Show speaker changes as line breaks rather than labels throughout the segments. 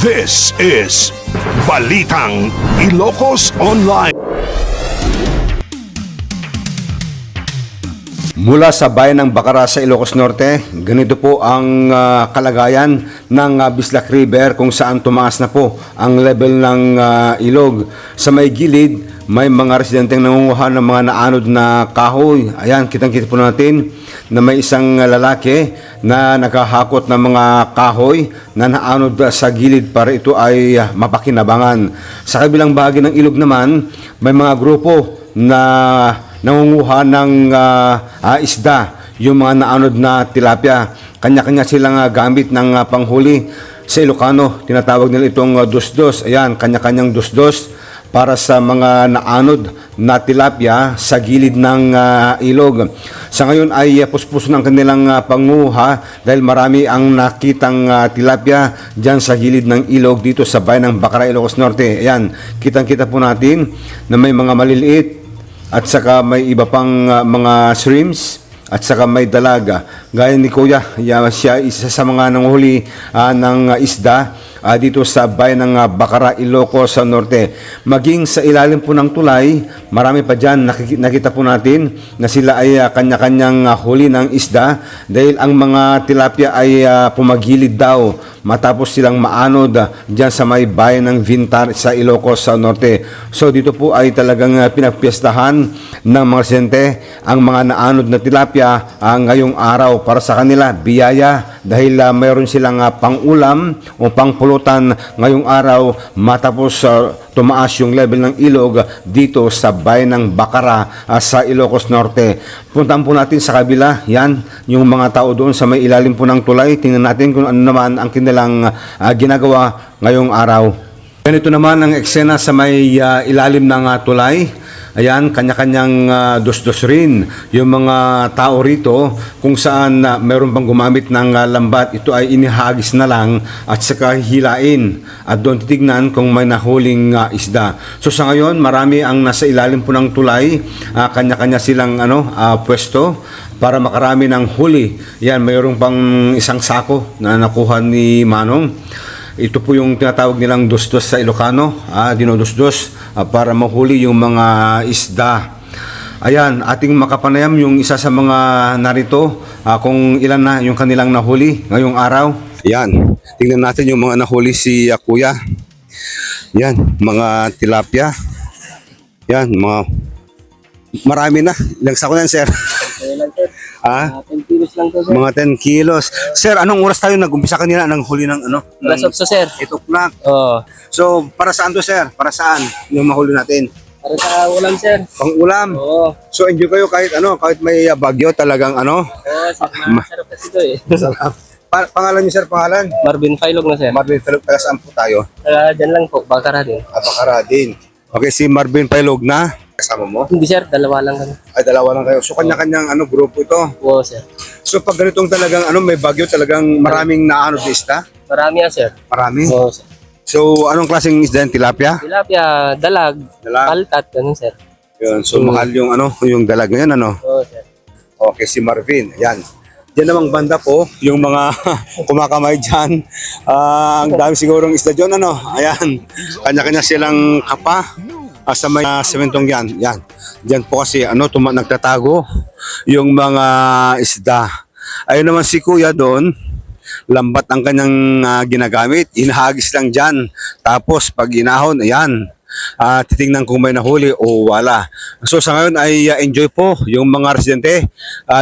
This is Balitang Ilocos Online.
Mula sa bayan ng Bacara sa Ilocos Norte, ganito po ang kalagayan ng Bislac River kung saan tumaas na po ang level ng ilog. Sa may gilid, may mga residenteng nangunguha ng mga naanod na kahoy. Ayan, kitang-kita po natin na may isang lalaki na nakahakot ng mga kahoy na naanod sa gilid para ito ay mapakinabangan. Sa kabilang bahagi ng ilog naman, may mga grupo na nangunguha ng isda, yung mga naanod na tilapia. Kanya-kanya silang gamit ng panghuli. Sa Ilocano, tinatawag nila itong dusdos. Ayan, kanya-kanyang dusdos para sa mga naanod na tilapia sa gilid ng ilog. Sa ngayon ay puspos ng kanilang panguha dahil marami ang nakitang tilapia dyan sa gilid ng ilog dito sa bayan ng Bacara, Ilocos Norte. Ayan, kitang-kita po natin na may mga maliliit at saka may iba pang mga shrimps at saka may dalaga. Gaya ni Kuya, siya isa sa mga nanghuli ng isda dito sa bayan ng Bacara, Ilocos Norte. Maging sa ilalim po ng tulay, marami pa dyan nakita po natin na sila ay kanya-kanyang huli ng isda dahil ang mga tilapia ay pumagilid daw matapos silang maanod dyan sa may bayan ng Vintar sa Ilocos Norte. So dito po ay talagang pinagpiestahan ng mga residente ang mga naanod na tilapia ngayong araw. Para sa kanila, biyaya dahil mayroon silang pang-ulam o pang-pulutan ngayong araw matapos tumaas yung level ng ilog dito sa bayan ng Bacara sa Ilocos Norte. Puntahan po natin sa kabila, yan, yung mga tao doon sa may ilalim po ng tulay. Tingnan natin kung ano naman ang kanilang ginagawa ngayong araw. Ganito naman ang eksena sa may ilalim ng tulay. Ayan, kanya-kanyang dos-dos rin yung mga tao rito kung saan mayroon pang gumamit ng lambat. Ito ay inihagis na lang at saka hilain at doon titignan kung may nahuling isda. So sa ngayon, marami ang nasa ilalim po ng tulay. Kanya-kanya silang pwesto para makarami ng huli. Yan, mayroon pang isang sako na nakuha ni Manong. Ito po yung tinatawag nilang dusdos sa Ilocano, dinodusdos para mahuli yung mga isda. Ayan, ating makapanayam yung isa sa mga narito kung ilan na yung kanilang nahuli ngayong araw. Ayan, tingnan natin yung mga nahuli si Kuya. Yan, mga tilapia. Yan, marami na. Ilang sako na yan, sir?
10 kilos lang to, sir.
Mga 10 kilos. Sir, anong oras tayo nag-umpisa kanina ng huli ng
Plus of to, sir.
8 o'clock.
Oo.
So, para saan to, sir? Para saan yung mahuli natin?
Para sa ulam, sir.
Pang-ulam.
Oo.
So, enjoy kayo kahit kahit may bagyo talagang
Oo, sir. Masarap kasi ito eh.
Sarap. Pangalan niyo, sir, pangalan?
Marvin Failog na, sir.
Marvin Pailog, taga saan po tayo?
Dyan lang po, Bacara din.
Bacara din. Okay, si Marvin Pailog na. Kasama mo?
Hindi, sir. Dalawa lang kami.
Ay, dalawa lang kayo. So, kanya-kanyang grupo ito.
Oo, sir.
So, pag ganitong talagang may bagyo, talagang maraming naanod na isda?
Marami yan, sir.
Marami?
Oo, sir.
So, anong klaseng isda yan? Tilapia?
Tilapia, dalag, paltat, ganun, sir.
Yun. So, mahal yung yung dalag ngayon,
Oo, sir.
Okay, si Marvin. Ayan. Diyan namang banda po, yung mga kumakamay dyan. Ang dami sigurong isda dyan, Ayan. Kanya-kanya silang kapa. Sa may sementong yan. Yan. Diyan po kasi, nagtatago yung mga isda. Ayun naman si Kuya doon, lambat ang kanyang ginagamit. Inahagis lang dyan. Tapos, pag inahon, ayan. Titingnan kung may nahuli o wala. So sa ngayon ay enjoy po yung mga residente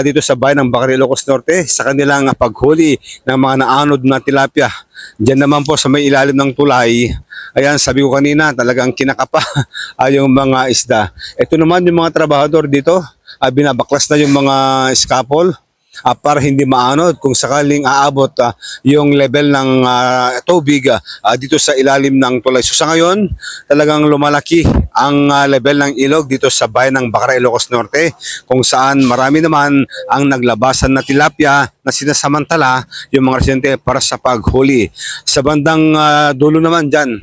dito sa bayan ng Bacara, Ilocos Norte sa kanilang paghuli ng mga naanod na tilapia. Diyan naman po sa may ilalim ng tulay, ayan, sabi ko kanina, talagang kinakapa yung mga isda. Ito naman yung mga trabahador dito, binabaklas na yung mga scaffold para hindi maanod kung sakaling aabot yung level ng tubig dito sa ilalim ng tulay. So sa ngayon, talagang lumalaki ang level ng ilog dito sa bayan ng Bacara, Ilocos Norte, kung saan marami naman ang naglabasan na tilapia na sinasamantala yung mga residente para sa paghuli. Sa bandang dulo naman dyan,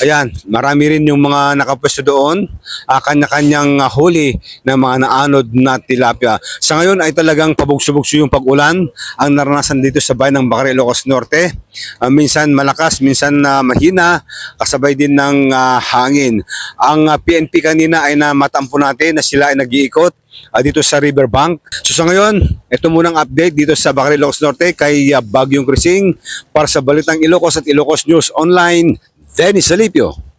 Ayan, marami rin yung mga nakapwesto doon, kanya-kanyang huli ng mga naanod na tilapia. Sa ngayon ay talagang pabugso-bugso yung pag-ulan ang naranasan dito sa bayan ng Bacarang, Ilocos Norte. Minsan malakas, minsan mahina, kasabay din ng hangin. Ang PNP kanina ay namatampo natin na sila ay nag-iikot dito sa riverbank. So sa ngayon, ito munang update dito sa Bacarang, Ilocos Norte kay Bagyong Krising para sa Balitang Ilocos at Ilocos News Online. Dennis Salipio.